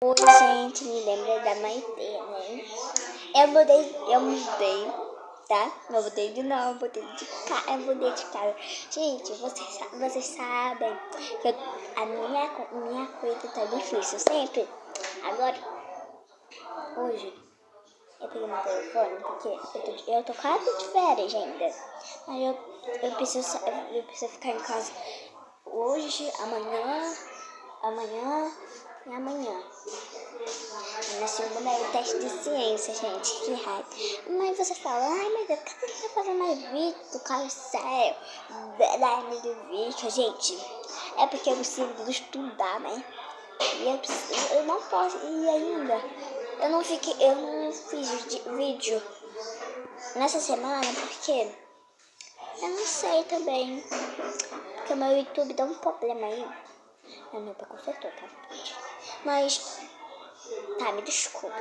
Oi, gente, me lembra da Maitê, né? Eu mudei, tá? Eu mudei de novo, eu mudei de casa. Gente, vocês sabem que a minha coisa tá difícil sempre. Agora, hoje, eu peguei meu telefone porque eu tô quase de férias ainda. Mas eu preciso ficar em casa hoje, amanhã e amanhã. Na segunda é o teste de ciência, gente. Que raiva. Mas você fala, ai, mas por que você tá fazendo mais vídeo do carrossel, da Army do vídeo? Gente, é porque eu preciso estudar, né? E eu não posso, e ainda, eu não fiz vídeo nessa semana porque eu não sei também. Porque o meu YouTube dá um problema aí. Meu pai consertou, tá? Mas, tá, me desculpa.